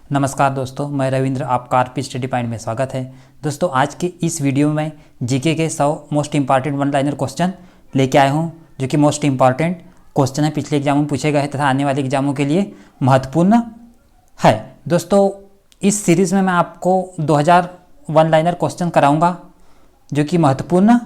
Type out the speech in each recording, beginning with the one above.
नमस्कार दोस्तों, मैं रविंद्र, आपका आरपी स्टडी पॉइंट में स्वागत है। दोस्तों, आज के इस वीडियो में जीके के 100 most important one liner question लेके आया हूँ, जो कि मोस्ट इंपॉर्टेंट क्वेश्चन है, पिछले एग्जामों में पूछे गए हैं तथा आने वाले एग्जामों के लिए महत्वपूर्ण है। दोस्तों, इस सीरीज़ में मैं आपको 2000 वन लाइनर क्वेश्चन कराऊँगा, जो कि महत्वपूर्ण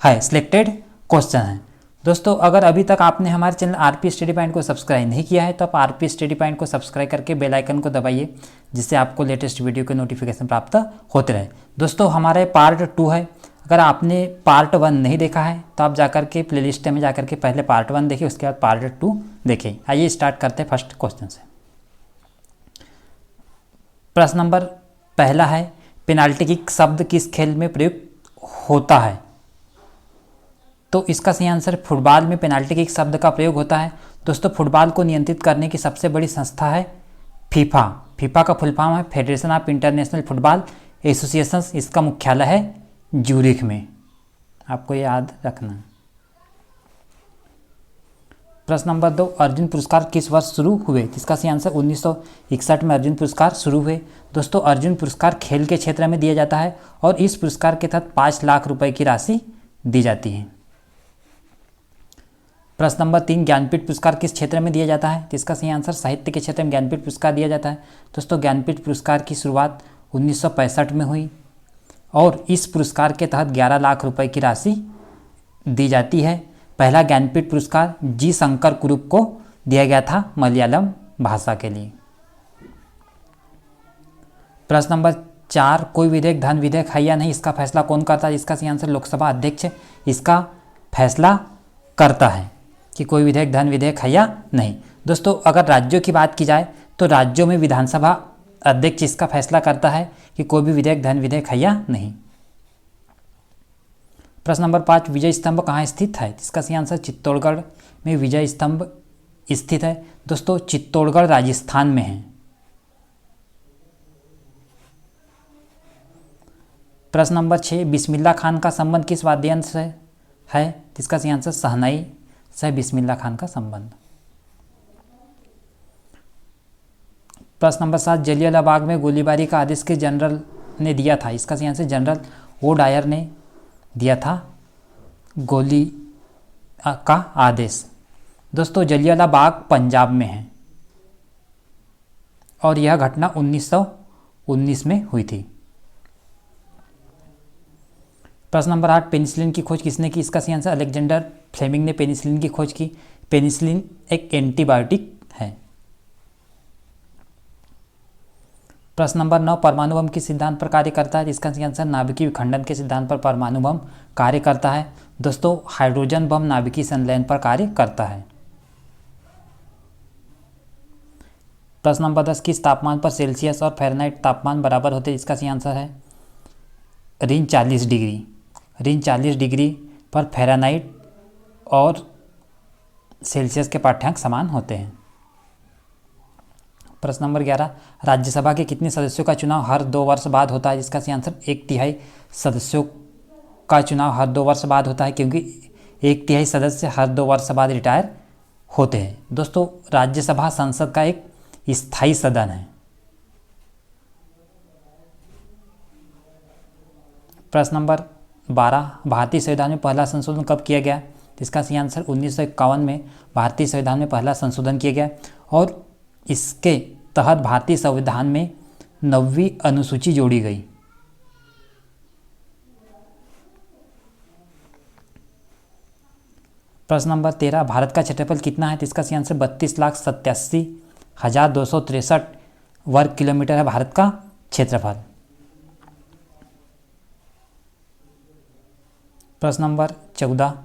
है, सिलेक्टेड क्वेश्चन है। दोस्तों, अगर अभी तक आपने हमारे चैनल आरपी स्टडी पॉइंट को सब्सक्राइब नहीं किया है तो आप आरपी स्टडी पॉइंट को सब्सक्राइब करके बेल आइकन को दबाइए, जिससे आपको लेटेस्ट वीडियो के नोटिफिकेशन प्राप्त होते रहे। दोस्तों, हमारे पार्ट 2 है। अगर आपने पार्ट 1 नहीं देखा है तो आप जाकर के प्लेलिस्ट में जाकर के पहले पार्ट 1 देखिए, उसके बाद पार्ट 2 देखिए। आइए स्टार्ट करते हैं फर्स्ट क्वेश्चन से। प्रश्न नंबर पहला है, पेनाल्टी किक शब्द किस खेल में प्रयुक्त होता है? तो इसका सही आंसर, फुटबॉल में पेनाल्टी किक शब्द का प्रयोग होता है। दोस्तों, फुटबॉल को नियंत्रित करने की सबसे बड़ी संस्था है फीफा। फीफा का फुल फॉर्म है federation of international football association. इसका मुख्यालय है ज्यूरिख में, आपको याद रखना। प्रश्न नंबर 2, अर्जुन पुरस्कार किस वर्ष शुरू हुए? इसका सही आंसर 1961 में अर्जुन पुरस्कार शुरू हुए। दोस्तों, अर्जुन पुरस्कार खेल के क्षेत्र में दिया जाता है और इस पुरस्कार के तहत 5 लाख रुपए की राशि दी जाती है। प्रश्न नंबर 3, ज्ञानपीठ पुरस्कार किस क्षेत्र में दिया जाता है? तो इसका सही आंसर, साहित्य के क्षेत्र में ज्ञानपीठ पुरस्कार दिया जाता है। दोस्तों, ज्ञानपीठ पुरस्कार की शुरुआत 1965 में हुई और इस पुरस्कार के तहत 11 लाख रुपए की राशि दी जाती है। पहला ज्ञानपीठ पुरस्कार जी शंकर कुरुप को दिया गया था मलयालम भाषा के लिए। प्रश्न नंबर 4, कोई विधेयक धन विधेयक है या नहीं, इसका फैसला कौन करता है? इसका सही आंसर, लोकसभा अध्यक्ष इसका फैसला करता है कि कोई विधेयक धन विधेयक है या नहीं। दोस्तों, अगर राज्यों की बात की जाए तो राज्यों में विधानसभा अध्यक्ष इसका फैसला करता है कि कोई भी विधेयक धन विधेयक है या नहीं। प्रश्न नंबर 5, विजय स्तंभ कहाँ स्थित है? इसका सही आंसर, चित्तौड़गढ़ में विजय स्तंभ स्थित है। दोस्तों, चित्तौड़गढ़ राजस्थान में है। प्रश्न नंबर 6, बिस्मिल्लाह खान का संबंध किस वाद्य यंत्र से है? इसका सही आंसर, शहनाई से बिस्मिल्लाह खान का संबंध। प्रश्न नंबर 7, जलियांवाला बाग में गोलीबारी का आदेश किस जनरल ने दिया था? इसका सही आंसर, जनरल ओ डायर ने दिया था गोली का आदेश। दोस्तों, जलियांवाला बाग पंजाब में है और यह घटना 1919 में हुई थी। प्रश्न नंबर 8, पेनिसिलिन की खोज किसने की? इसका सही आंसर, अलेक्जेंडर फ्लेमिंग ने पेनिसिलिन की खोज की। पेनिसिलिन एक एंटीबायोटिक है। प्रश्न नंबर 9, परमाणु बम किस सिद्धांत पर कार्य करता है? इसका सही आंसर, नाभिकीय विखंडन के सिद्धांत पर परमाणु बम कार्य करता है। दोस्तों, हाइड्रोजन बम नाभिकीय संलयन पर कार्य करता है। प्रश्न नंबर 10, किस तापमान पर सेल्सियस और फ़ारेनहाइट तापमान बराबर होते हैं? इसका सही आंसर है, ऋण 40 डिग्री। ऋण 40 डिग्री पर फ़ारेनहाइट और सेल्सियस के पाठ्यांक समान होते हैं। प्रश्न नंबर 11, राज्यसभा के कितने सदस्यों का चुनाव हर 2 वर्ष बाद होता है? इसका सही आंसर, 1/3 सदस्यों का चुनाव हर 2 वर्ष बाद होता है, क्योंकि 1/3 सदस्य हर 2 वर्ष बाद रिटायर होते हैं। दोस्तों, राज्यसभा संसद का एक स्थायी सदन है। प्रश्न नंबर 12, भारतीय संविधान में पहला संशोधन कब किया गया? इसका सही आंसर, 1951 में भारतीय संविधान में पहला संशोधन किया गया और इसके तहत भारतीय संविधान में 9वीं अनुसूची जोड़ी गई। प्रश्न नंबर 13, भारत का क्षेत्रफल कितना है? इसका सही आंसर, 32,87,263 वर्ग किलोमीटर है भारत का क्षेत्रफल। प्रश्न नंबर 14,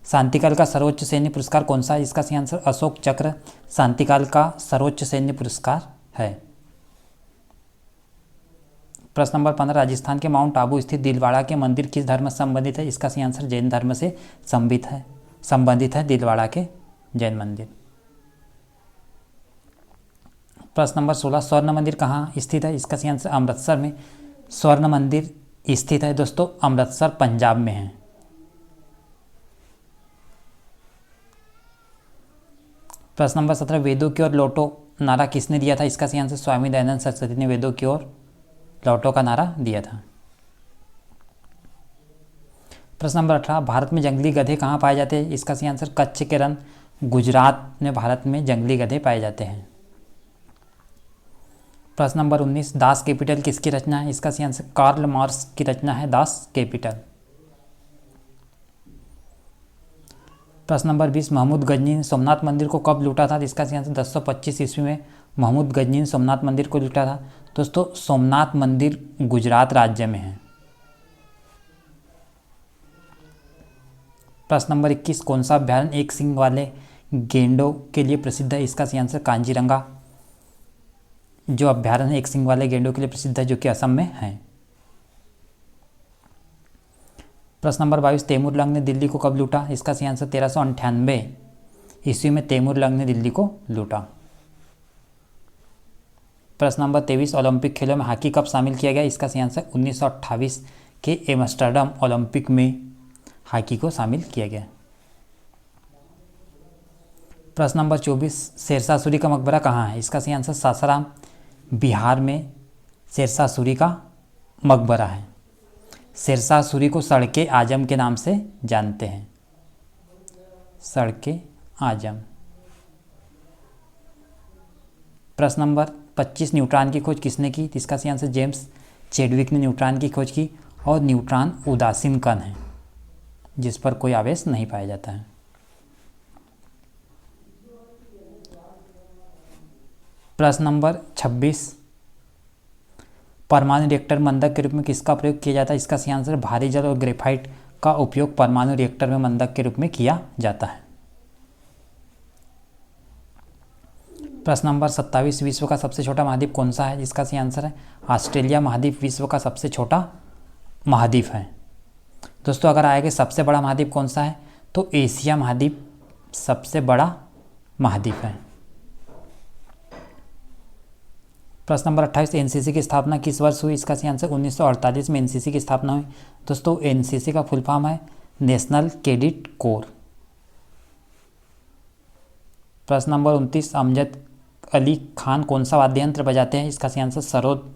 शांतिकाल का सर्वोच्च सैन्य पुरस्कार कौन सा है? इसका सही आंसर, अशोक चक्र शांतिकाल का सर्वोच्च सैन्य पुरस्कार है। प्रश्न नंबर 15, राजस्थान के माउंट आबू स्थित दिलवाड़ा के मंदिर किस धर्म से संबंधित है? इसका सही आंसर, जैन धर्म से संबंधित है दिलवाड़ा के जैन मंदिर। प्रश्न नंबर 16, स्वर्ण मंदिर कहाँ स्थित है? इसका सही आंसर, अमृतसर में स्वर्ण मंदिर स्थित है। दोस्तों, अमृतसर पंजाब में है। प्रश्न नंबर 17, वेदों की ओर लौटो नारा किसने दिया था? इसका सही आंसर स्वामी दयानंद सरस्वती ने वेदों की ओर लौटो का नारा दिया था। प्रश्न नंबर 18, भारत में जंगली गधे कहाँ पाए जाते हैं? इसका सही आंसर कच्छ के रण गुजरात में भारत में जंगली गधे पाए जाते हैं। प्रश्न नंबर 19, दास कैपिटल किसकी रचना है? इसका सही आंसर कार्ल मार्क्स की रचना है दास कैपिटल। प्रश्न नंबर 20, महमूद गजनी ने सोमनाथ मंदिर को कब लूटा था? इसका सही आंसर 1025 ईस्वी में महमूद गजनी ने सोमनाथ मंदिर को लूटा था। दोस्तों सोमनाथ मंदिर गुजरात राज्य में है। प्रश्न नंबर 21, कौन सा अभ्यारण्य एक सींग वाले गेंडों के लिए प्रसिद्ध है? इसका सही आंसर कांजीरंगा जो अभ्यारण्य एक सींग वाले गेंडों के लिए प्रसिद्ध है, जो कि असम में है। प्रश्न नंबर 22, तैमूरलंग ने दिल्ली को कब लूटा? इसका सही आंसर 1398 ईस्वी में तैमूरलंग ने दिल्ली को लूटा। प्रश्न नंबर 23, ओलंपिक खेलों में हॉकी कब शामिल किया गया? इसका सही आंसर 1928 के एम्स्टर्डम ओलंपिक में हॉकी को शामिल किया गया। प्रश्न नंबर 24, शेरशाह सूरी का मकबरा कहाँ है? इसका सही आंसर सासाराम बिहार में शेरशाह सूरी का मकबरा है। शेरशाह सूरी को सड़के आजम के नाम से जानते हैं, सड़के आजम। प्रश्न नंबर 25, न्यूट्रॉन की खोज किसने की? इसका सही आंसर जेम्स चैडविक ने न्यूट्रॉन की खोज की। और न्यूट्रॉन उदासीन कण है जिस पर कोई आवेश नहीं पाया जाता है। प्रश्न नंबर 26, परमाणु रिएक्टर में मंदक के रूप में किसका प्रयोग किया जाता है? इसका सही आंसर भारी जल और ग्रेफाइट का उपयोग परमाणु रिएक्टर में मंदक के रूप में किया जाता है। प्रश्न नंबर 27, विश्व का सबसे छोटा महाद्वीप कौन सा है? इसका सही आंसर है ऑस्ट्रेलिया महाद्वीप विश्व का सबसे छोटा महाद्वीप है। दोस्तों अगर आएगा सबसे बड़ा महाद्वीप कौन सा है, तो एशिया महाद्वीप सबसे बड़ा महाद्वीप है। प्रश्न नंबर 28, एनसीसी की स्थापना किस वर्ष हुई? इसका सही आंसर 1948 में एनसीसी की स्थापना हुई। दोस्तों एनसीसी का फुल फॉर्म है नेशनल कैडेट कोर। प्रश्न नंबर 29, अमजद अली खान कौन सा वाद्य यंत्र बजाते हैं? इसका सही आंसर सरोद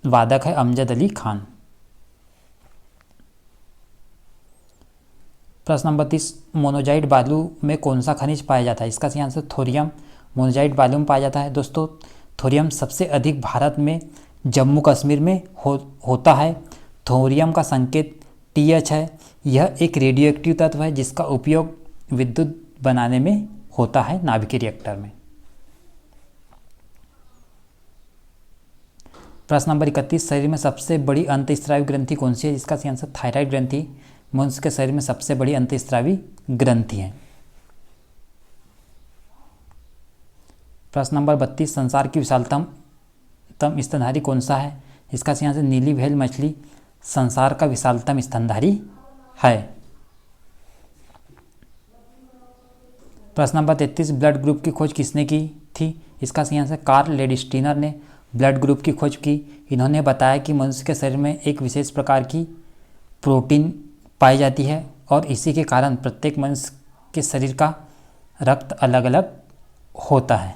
वादक है अमजद अली खान। प्रश्न नंबर 30, मोनोजाइट बालू में कौन सा खनिज पाया जाता है? इसका सही आंसर थोरियम मोनोजाइट बालू में पाया जाता है। दोस्तों थोरियम सबसे अधिक भारत में जम्मू कश्मीर में होता है। थोरियम का संकेत TH है। यह एक रेडियो एक्टिव तत्व है जिसका उपयोग विद्युत बनाने में होता है नाभिकीय रिएक्टर में। प्रश्न नंबर 31, शरीर में सबसे बड़ी अंतःस्रावी ग्रंथि कौन सी है? इसका सही आंसर थायराइड ग्रंथि मनुष्य के शरीर में सबसे बड़ी अंतःस्रावी ग्रंथि है। प्रश्न नंबर 32, संसार की विशालतम स्तनधारी कौन सा है? इसका सही आंसर नीली व्हेल मछली संसार का विशालतम स्तनधारी है। प्रश्न नंबर 33, ब्लड ग्रुप की खोज किसने की थी? इसका सही आंसर कार्ल लेडस्टीनर ने ब्लड ग्रुप की खोज की। इन्होंने बताया कि मनुष्य के शरीर में एक विशेष प्रकार की प्रोटीन पाई जाती है और इसी के कारण प्रत्येक मनुष्य के शरीर का रक्त अलग अलग होता है।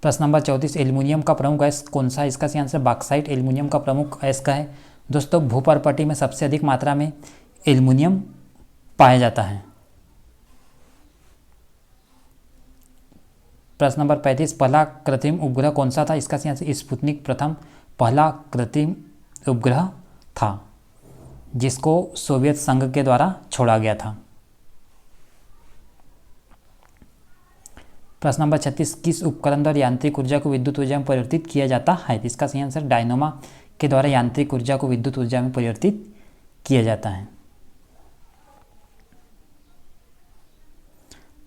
प्रश्न नंबर 34, एल्युमिनियम का प्रमुख अयस्क कौन सा है? इसका सही आंसर बॉक्साइट एल्युमिनियम का प्रमुख अयस्क है। दोस्तों भूपर्पटी में सबसे अधिक मात्रा में एल्युमिनियम पाया जाता है। प्रश्न नंबर 35, पहला कृत्रिम उपग्रह कौन सा था? इसका सही आंसर स्पुतनिक प्रथम पहला कृत्रिम उपग्रह था जिसको सोवियत संघ के द्वारा छोड़ा गया था। प्रश्न नंबर 36, किस उपकरण द्वारा यांत्रिक ऊर्जा को विद्युत ऊर्जा में परिवर्तित किया जाता है? इसका सही आंसर डायनोमा के द्वारा यांत्रिक ऊर्जा को विद्युत ऊर्जा में परिवर्तित किया जाता है।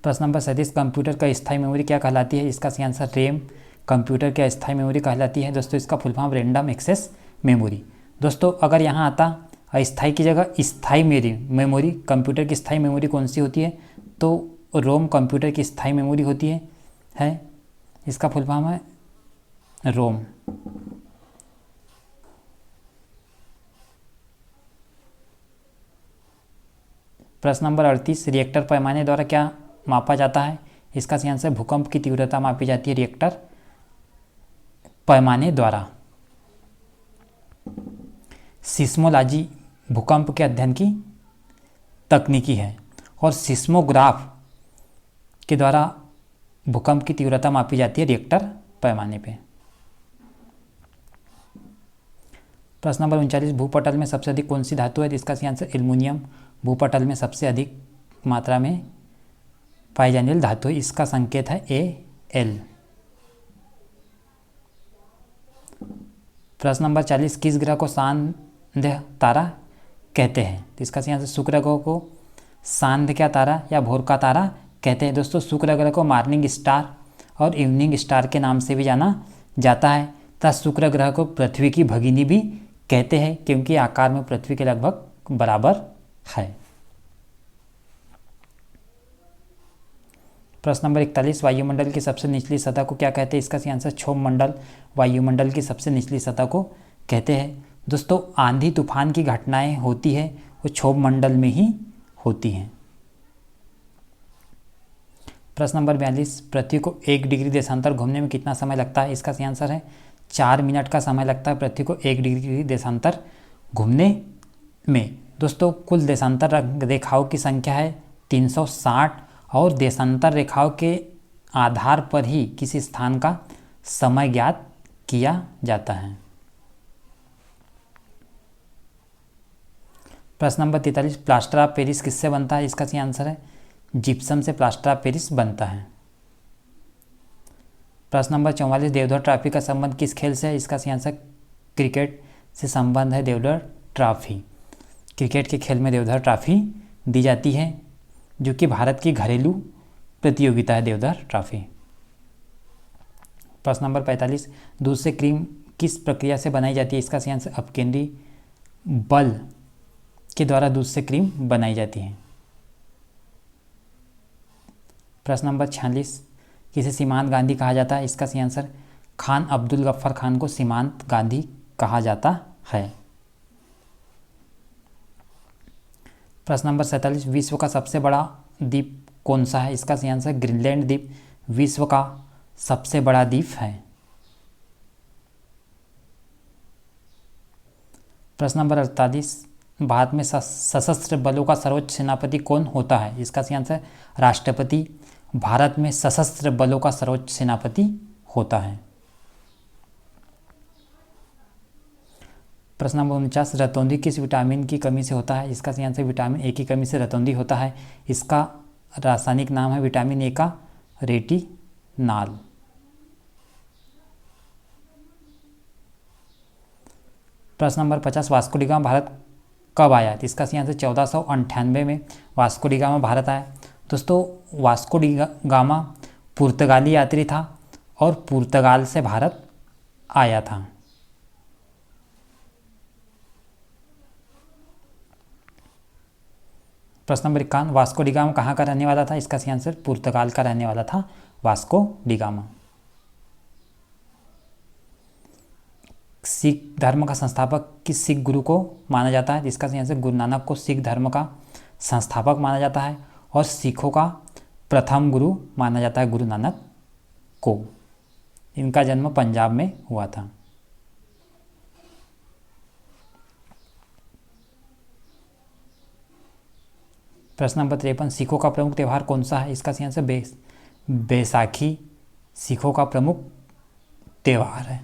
प्रश्न नंबर 37, कंप्यूटर का स्थायी मेमोरी क्या कहलाती है? इसका सही आंसर रैम कंप्यूटर की स्थायी मेमोरी कहलाती है। दोस्तों इसका full form random access memory. दोस्तों अगर यहाँ आता अस्थायी की जगह स्थायी मेमोरी कंप्यूटर की स्थायी मेमोरी कौन सी होती है? तो रोम कंप्यूटर की स्थायी मेमोरी होती है। इसका फुल फॉर्म है रोम। प्रश्न नंबर 38, रिएक्टर पैमाने द्वारा क्या मापा जाता है? इसका सही आंसर भूकंप की तीव्रता मापी जाती है रिएक्टर पैमाने द्वारा। सिस्मोलॉजी भूकंप के अध्ययन की तकनीकी है और सिस्मोग्राफ के द्वारा भूकंप की तीव्रता मापी जाती है रिएक्टर पैमाने पे। प्रश्न नंबर 39, भूपटल में सबसे अधिक कौन सी धातु है? इसका सही आंसर एल्युमिनियम भूपटल में सबसे अधिक मात्रा में पाई जाने वाली धातु है। इसका संकेत है Al। प्रश्न नंबर 40, किस ग्रह को सांध्य तारा कहते हैं? तो इसका सही आंसर शुक्र ग्रह को सांध्य क्या तारा या भोर का तारा कहते हैं। दोस्तों शुक्र ग्रह को मॉर्निंग स्टार और इवनिंग स्टार के नाम से भी जाना जाता है तथा शुक्र ग्रह को पृथ्वी की भगिनी भी कहते हैं क्योंकि आकार में पृथ्वी के लगभग बराबर है। प्रश्न नंबर 41, वायुमंडल की सबसे निचली सतह को क्या कहते हैं? इसका सही आंसर क्षोभ मंडल वायुमंडल की सबसे निचली सतह को कहते हैं। दोस्तों आंधी तूफान की घटनाएं होती है वो क्षोभ मंडल में ही होती हैं। प्रश्न नंबर 42, पृथ्वी को 1 डिग्री देशांतर घूमने में कितना समय लगता है? इसका सही आंसर है 4 मिनट का समय लगता है पृथ्वी को 1 डिग्री देशांतर घूमने में। दोस्तों कुल देशांतर रेखाओं की संख्या है 360 और देशांतर रेखाओं के आधार पर ही किसी स्थान का समय ज्ञात किया जाता है। प्रश्न नंबर 43, प्लास्टर ऑफ पेरिस किससे बनता है? इसका सही आंसर है जिप्सम से प्लास्टर ऑफ पेरिस बनता है। प्रश्न नंबर 44, देवधर ट्रॉफी का संबंध किस खेल से है? इसका सही आंसर क्रिकेट से संबंध है देवधर ट्रॉफी। क्रिकेट के खेल में देवधर ट्रॉफी दी जाती है जो कि भारत की घरेलू प्रतियोगिता है देवधर ट्रॉफी। प्रश्न नंबर 45, दूध से क्रीम किस प्रक्रिया से बनाई जाती है? इसका सही आंसर अपकेंद्री बल के द्वारा दूध से क्रीम बनाई जाती है। प्रश्न नंबर 46, किसे सीमांत गांधी कहा जाता है? इसका सही आंसर खान अब्दुल गफ्फार खान को सीमांत गांधी कहा जाता है। प्रश्न नंबर 47, विश्व का सबसे बड़ा द्वीप कौन सा है? इसका सही आंसर ग्रीनलैंड द्वीप विश्व का सबसे बड़ा द्वीप है। प्रश्न नंबर 48, भारत में सशस्त्र बलों का सर्वोच्च सेनापति कौन होता है? इसका सही आंसर राष्ट्रपति भारत में सशस्त्र बलों का सर्वोच्च सेनापति होता है। प्रश्न नंबर 49, रतौंधी किस विटामिन की कमी से होता है? इसका सही आंसर विटामिन ए की कमी से रतौंधी होता है। इसका रासायनिक नाम है विटामिन ए का रेटिनाल। प्रश्न number 50, Vasco D gamma Bharat कब आया? इसका सही आंसर 1498 में वास्को डी गामा भारत आया। दोस्तों वास्को डी गामा पुर्तगाली यात्री था और पुर्तगाल से भारत आया था। प्रश्न नंबर 51, वास्को डी गामा कहाँ का रहने वाला था? इसका सही आंसर पुर्तगाल का रहने वाला था वास्को डी गामा। सिख धर्म का संस्थापक किस सिख गुरु को माना जाता है? इसका सही आंसर गुरु नानक को सिख धर्म का संस्थापक माना जाता है और सिखों का प्रथम गुरु माना जाता है गुरु नानक को। इनका जन्म पंजाब में हुआ था। प्रश्न नंबर 53, सिखों का प्रमुख त्यौहार कौन सा है? इसका सही आंसर बैसाखी सिखों का प्रमुख त्यौहार है।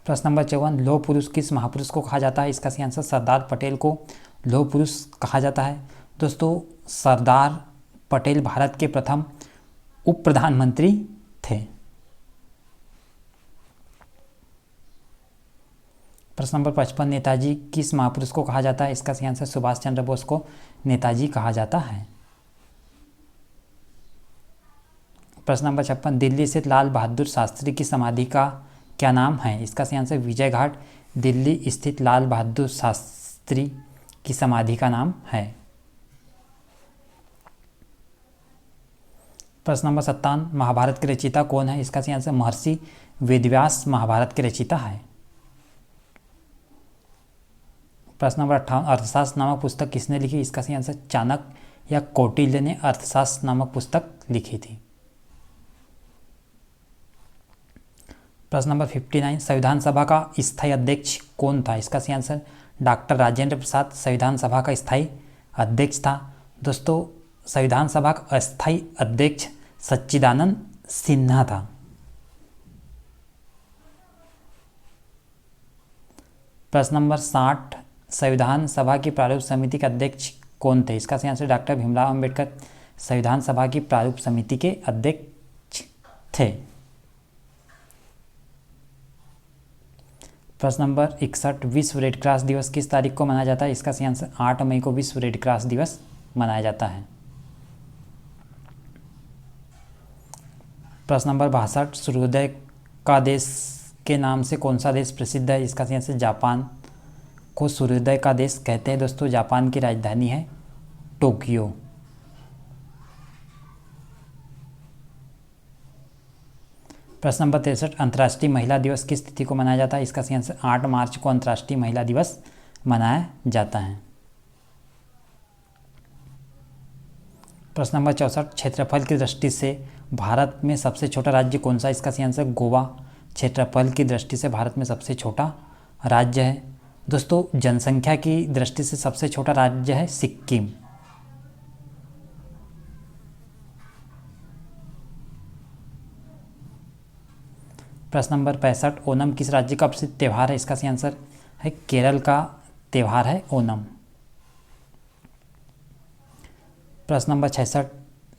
प्रश्न नंबर 54, लौह पुरुष किस महापुरुष को कहा जाता है? इसका सही आंसर सरदार पटेल को लौह पुरुष कहा जाता है। दोस्तों सरदार पटेल भारत के प्रथम उप प्रधानमंत्री थे। प्रश्न नंबर 55, नेताजी किस महापुरुष को कहा जाता है? इसका सही आंसर सुभाष चंद्र बोस को नेताजी कहा जाता है। प्रश्न नंबर 56, दिल्ली स्थित लाल बहादुर शास्त्री की समाधि का क्या नाम है? इसका सही आंसर विजय घाट दिल्ली स्थित लाल बहादुर शास्त्री की समाधि का नाम है। प्रश्न नंबर 57, महाभारत के रचयिता कौन है? इसका सही आंसर महर्षि वेदव्यास महाभारत के रचयिता है। प्रश्न नंबर 58, अर्थशास्त्र नामक पुस्तक किसने लिखी? इसका सही आंसर चाणक्य या कौटिल्य ने अर्थशास्त्र नामक पुस्तक लिखी थी। प्रश्न नंबर 59, संविधान सभा का स्थायी अध्यक्ष कौन था? इसका सही आंसर डॉक्टर राजेंद्र प्रसाद संविधान सभा का स्थायी अध्यक्ष था। दोस्तों, संविधान सभा का अस्थायी अध्यक्ष सच्चिदानंद सिन्हा था। प्रश्न नंबर 60, संविधान सभा की प्रारूप समिति के अध्यक्ष कौन थे? इसका सही आंसर डॉक्टर भीमराव अंबेडकर संविधान सभा की प्रारूप समिति के अध्यक्ष थे। प्रश्न नंबर 61, विश्व रेड क्रॉस दिवस किस तारीख को मनाया जाता है? इसका सही आंसर 8 मई को विश्व रेड क्रॉस दिवस मनाया जाता है। प्रश्न नंबर 62, सूर्योदय का देश के नाम से कौन सा देश प्रसिद्ध है? इसका सही आंसर जापान को सूर्योदय का देश कहते हैं। दोस्तों, जापान की राजधानी है टोक्यो। प्रश्न नंबर 63, अंतर्राष्ट्रीय महिला दिवस किस तिथि को मनाया जाता है? इसका सही आंसर 8 मार्च को अंतर्राष्ट्रीय महिला दिवस मनाया जाता है। प्रश्न नंबर 64, क्षेत्रफल की दृष्टि से भारत में सबसे छोटा राज्य कौन सा? इसका सही आंसर गोवा क्षेत्रफल की दृष्टि से भारत में सबसे छोटा राज्य है। दोस्तों, जनसंख्या की दृष्टि से सबसे छोटा राज्य है सिक्किम। प्रश्न नंबर 65, ओणम किस राज्य का प्रसिद्ध त्यौहार है? इसका सही आंसर है केरल का त्यौहार है ओणम। प्रश्न नंबर 66,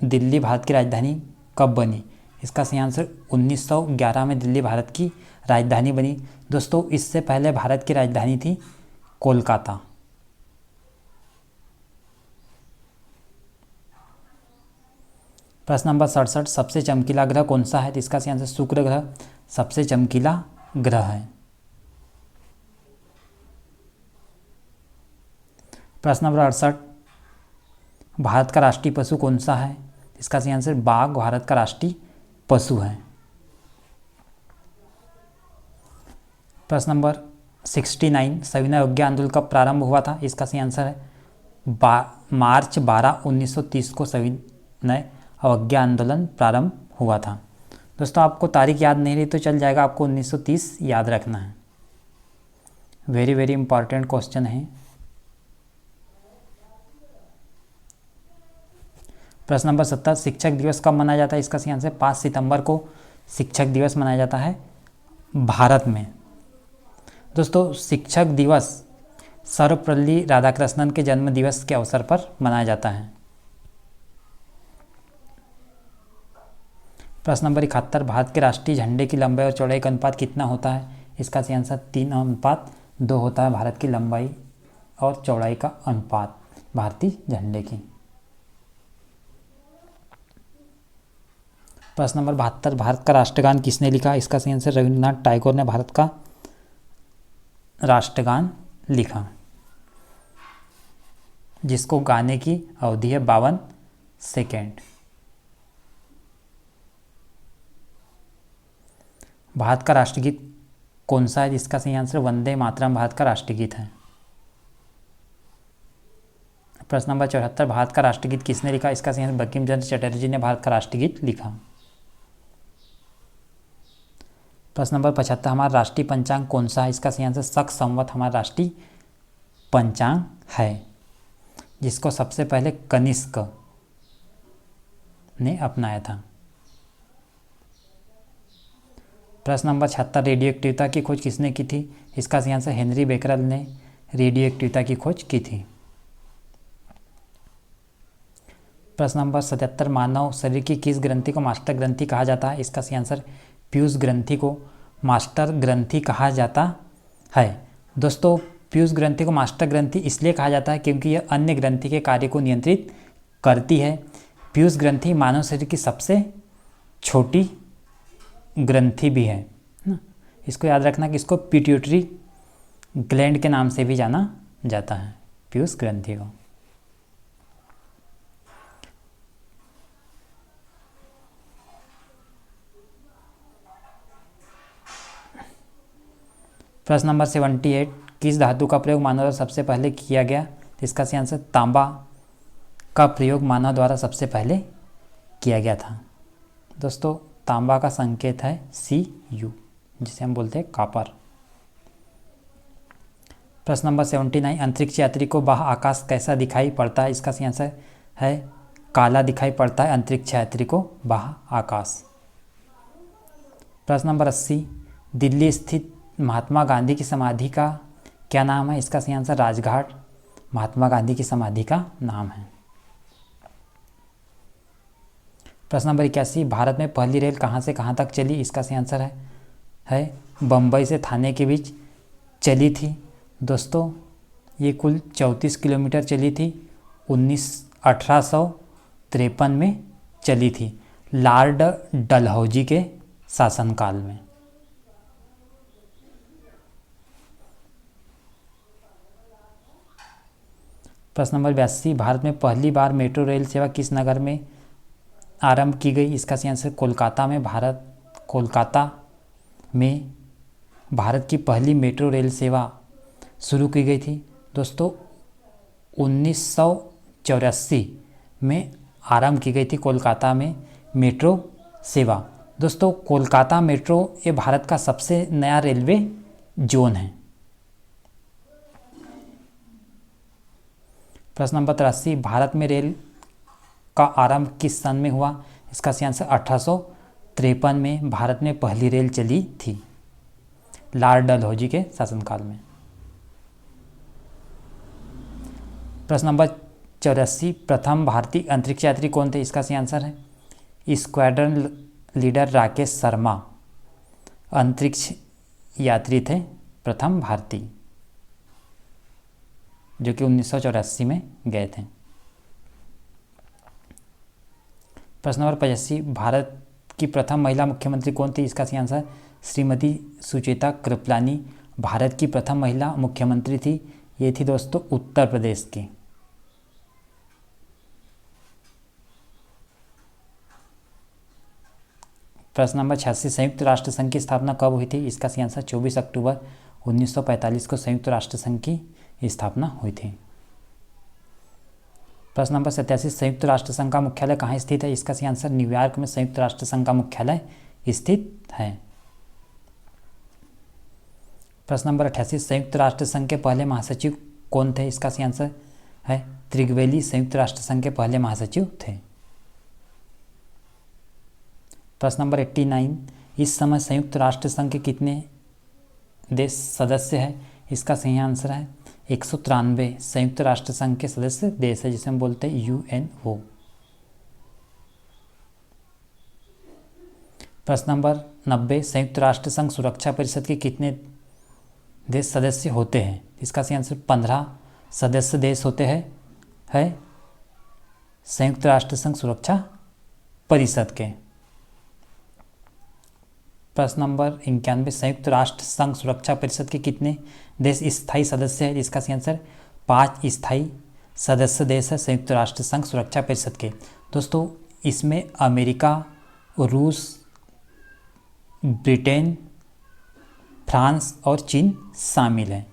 दिल्ली भारत की राजधानी कब बनी? इसका सही आंसर 1911 में दिल्ली भारत की राजधानी बनी। दोस्तों, इससे पहले भारत की राजधानी थी कोलकाता। प्रश्न नंबर 67, सबसे चमकीला ग्रह कौन सा है? इसका सही आंसर शुक्र ग्रह सबसे चमकीला ग्रह है। प्रश्न नंबर 68, भारत का राष्ट्रीय पशु कौन सा है? इसका सही आंसर बाघ भारत का राष्ट्रीय पशु है। प्रश्न नंबर 69, सविनय अवज्ञा आंदोलन कब प्रारंभ हुआ था? इसका सही आंसर है मार्च 12, 1930 को सविनय अवज्ञा आंदोलन प्रारंभ हुआ था। दोस्तों, आपको तारीख याद नहीं रही तो चल जाएगा, आपको 1930 याद रखना है। वेरी वेरी इंपॉर्टेंट क्वेश्चन है। प्रश्न नंबर 70, शिक्षक दिवस कब मनाया जाता है? इसका सही आंसर 5 सितंबर को शिक्षक दिवस मनाया जाता है भारत में। दोस्तों, शिक्षक दिवस सर्वपल्ली राधाकृष्णन के जन्म दिवस के अवसर पर मनाया जाता है। प्रश्न नंबर 71, भारत के राष्ट्रीय झंडे की लंबाई और चौड़ाई का अनुपात कितना होता है? इसका सही आंसर 3:2 होता है भारत की लंबाई और चौड़ाई का अनुपात भारतीय झंडे की। प्रश्न नंबर 72, भारत का राष्ट्रगान किसने लिखा? इसका सही आंसर रविंद्रनाथ टैगोर ने भारत का राष्ट्रगान लिखा, जिसको गाने की अवधि है 52 सेकेंड। भारत का राष्ट्रगीत कौन सा है? जिसका सही आंसर वंदे मातरम भारत का राष्ट्रगीत है। प्रश्न नंबर 74, भारत का राष्ट्रगीत किसने लिखा? इसका सही आंसर बंकिम चंद्र चटर्जी ने भारत का राष्ट्रगीत लिखा। प्रश्न नंबर 75, हमारा राष्ट्रीय पंचांग कौन सा है? इसका सही आंसर शक संवत हमारा राष्ट्रीय पंचांग है, जिसको सबसे पहले कनिष्क ने अपनाया था। प्रश्न नंबर 76, रेडियो एक्टिविटी की खोज किसने की थी? इसका सही आंसर हेनरी बेकरल ने रेडियो एक्टिविटी की खोज की थी। प्रश्न नंबर 77, मानव शरीर की किस ग्रंथि को मास्टर ग्रंथि कहा जाता है? इसका सही आंसर पीयूष ग्रंथि को मास्टर ग्रंथि कहा जाता है। दोस्तों, पीयूष ग्रंथि को मास्टर ग्रंथि इसलिए कहा जाता है क्योंकि यह अन्य ग्रंथि के कार्य को नियंत्रित करती है। पीयूष ग्रंथि मानव शरीर की सबसे छोटी ग्रंथि भी है ना। इसको याद रखना कि इसको पिट्यूटरी ग्लैंड के नाम से भी जाना जाता है, पीयूष ग्रंथि को। प्रश्न नंबर 78, किस धातु का प्रयोग मानव द्वारा सबसे पहले किया गया? तो इसका सही आंसर तांबा का प्रयोग मानव द्वारा सबसे पहले किया गया था। दोस्तों तांबा का संकेत है Cu, जिसे हम बोलते हैं कॉपर। प्रश्न नंबर 79, अंतरिक्ष यात्री को बाह्य आकाश कैसा दिखाई पड़ता है? इसका सही आंसर है काला दिखाई पड़ता है अंतरिक्ष यात्री को बाह्य आकाश। प्रश्न नंबर 80, दिल्ली स्थित महात्मा गांधी की समाधि का क्या नाम है? इसका सही आंसर राजघाट महात्मा गांधी की समाधि का नाम है। प्रश्न नंबर 81, भारत में पहली रेल कहाँ से कहाँ तक चली? इसका सही आंसर है बम्बई से थाने के बीच चली थी। दोस्तों ये कुल 34 किलोमीटर चली थी। 1853 में चली थी, लॉर्ड डलहौजी के शासनकाल में। प्रश्न नंबर 82, भारत में पहली बार मेट्रो रेल सेवा किस नगर में आरंभ की गई? इसका सही आंसर कोलकाता में। कोलकाता में भारत की पहली मेट्रो रेल सेवा शुरू की गई थी। दोस्तों 1984 में आरंभ की गई थी कोलकाता में मेट्रो सेवा। दोस्तों कोलकाता मेट्रो ये भारत का सबसे नया रेलवे जोन है। प्रश्न नंबर 83, भारत में रेल का आरंभ किस सन में हुआ? इसका सही आंसर 1853 में भारत में पहली रेल चली थी, लॉर्ड डलहौजी के शासनकाल में। प्रश्न नंबर 84, प्रथम भारतीय अंतरिक्ष यात्री कौन थे? इसका सही आंसर है स्क्वाड्रन लीडर राकेश शर्मा अंतरिक्ष यात्री थे, प्रथम भारतीय, जो कि 1984 में गए थे। प्रश्न नंबर 85, भारत की प्रथम महिला मुख्यमंत्री कौन थी? इसका सही आंसर श्रीमती सुचेता कृपलानी भारत की प्रथम महिला मुख्यमंत्री थी। ये थी दोस्तों उत्तर प्रदेश की। प्रश्न नंबर 86, संयुक्त राष्ट्र संघ की स्थापना कब हुई थी? इसका सही आंसर 24 अक्टूबर 1945 को संयुक्त राष्ट्र संघ की स्थापना हुई थी। प्रश्न नंबर 87, संयुक्त राष्ट्र संघ का मुख्यालय कहाँ स्थित है? इसका सही आंसर न्यूयॉर्क में संयुक्त राष्ट्र संघ का मुख्यालय स्थित है। प्रश्न नंबर 88, संयुक्त राष्ट्र संघ के पहले महासचिव कौन थे? इसका सही आंसर है त्रिगवेली संयुक्त राष्ट्र संघ के पहले महासचिव थे। प्रश्न नंबर 89, इस समय संयुक्त राष्ट्र संघ के कितने देश सदस्य हैं? इसका सही आंसर है 193 संयुक्त राष्ट्र संघ के सदस्य देश है, जिसे हम बोलते हैं UNO। प्रश्न नंबर 90, संयुक्त राष्ट्र संघ सुरक्षा परिषद के कितने देश सदस्य होते हैं? इसका सही आंसर 15 सदस्य देश होते हैं है संयुक्त राष्ट्र संघ सुरक्षा परिषद के। प्रश्न नंबर 91, संयुक्त राष्ट्र संघ सुरक्षा परिषद के कितने देश स्थायी सदस्य हैं? इसका सही आंसर 5 स्थायी सदस्य देश है संयुक्त राष्ट्र संघ सुरक्षा परिषद के। दोस्तों इसमें अमेरिका, रूस, ब्रिटेन, फ्रांस और चीन शामिल है।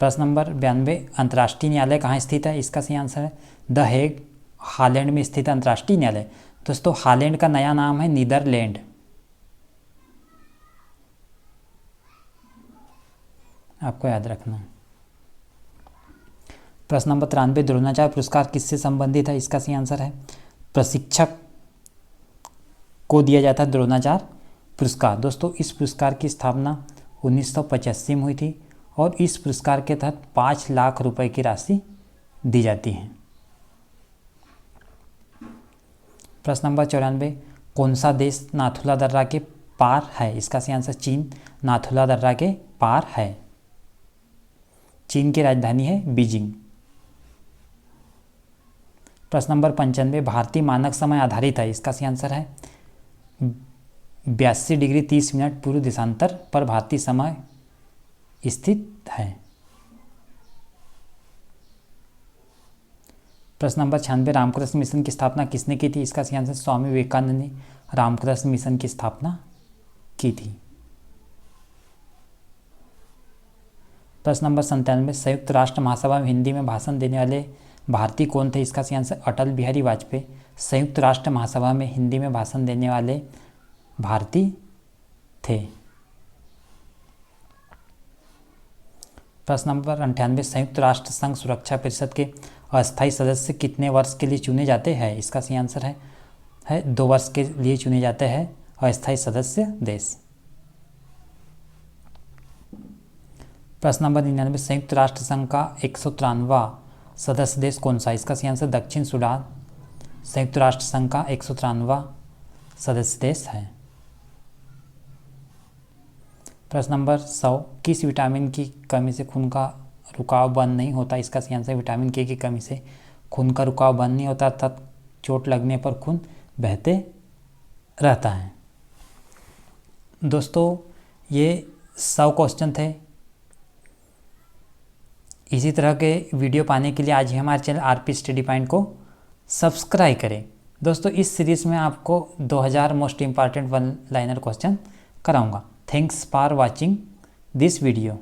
प्रश्न नंबर 92, अंतर्राष्ट्रीय न्यायालय कहाँ स्थित है? इसका सही आंसर है द हेग, हॉलैंड में स्थित अंतर्राष्ट्रीय न्यायालय। दोस्तों हॉलैंड का नया नाम है नीदरलैंड। आपको याद रखना। प्रश्न नंबर 93, द्रोणाचार्य पुरस्कार किससे संबंधित है? इसका सही आंसर है प्रशिक्षक को दिया जाता है द्रोणाचार्य पुरस्कार। दोस्तों इस पुरस्कार की स्थापना 1985 में हुई थी और इस पुरस्कार के तहत 5 लाख रुपए की राशि दी जाती है। प्रश्न नंबर 94, कौन सा देश नाथुला दर्रा के पार है? इसका सही आंसर चीन नाथुला दर्रा के पार है। चीन की राजधानी है बीजिंग। प्रश्न नंबर 95, भारतीय मानक समय आधारित है। इसका सही आंसर है 82 डिग्री 30 मिनट पूर्व देशांतर पर भारतीय समय स्थित है। प्रश्न नंबर 96, रामकृष्ण मिशन की स्थापना किसने की थी? इसका सही आंसर स्वामी विवेकानंद ने रामकृष्ण मिशन की स्थापना की थी। प्रश्न नंबर 97, संयुक्त राष्ट्र महासभा में हिंदी में भाषण देने वाले भारतीय कौन थे? इसका सही आंसर अटल बिहारी वाजपेयी संयुक्त राष्ट्र महासभा में हिंदी में भाषण देने वाले भारतीय थे। प्रश्न नंबर 98, संयुक्त राष्ट्र संघ सुरक्षा परिषद के अस्थायी सदस्य कितने वर्ष के लिए चुने जाते हैं? इसका सही आंसर है 2 वर्ष के लिए चुने जाते हैं अस्थायी सदस्य देश। प्रश्न नंबर 99, संयुक्त राष्ट्र संघ का 193वां सदस्य देश कौन सा? इसका सही आंसर दक्षिण सूडान संयुक्त राष्ट्र संघ का 193वां सदस्य देश है। प्रश्न नंबर 100, किस विटामिन की कमी से खून का रुकाव बंद नहीं होता? इसका सही आंसर विटामिन के की कमी से खून का रुकाव बंद नहीं होता अर्थात चोट लगने पर खून बहते रहता है। दोस्तों ये 100 क्वेश्चन थे। इसी तरह के वीडियो पाने के लिए आज ही हमारे चैनल आरपी स्टडी पॉइंट को सब्सक्राइब करें। दोस्तों इस सीरीज़ में आपको 2000 most important one liner question कराऊंगा। Thanks for watching this video.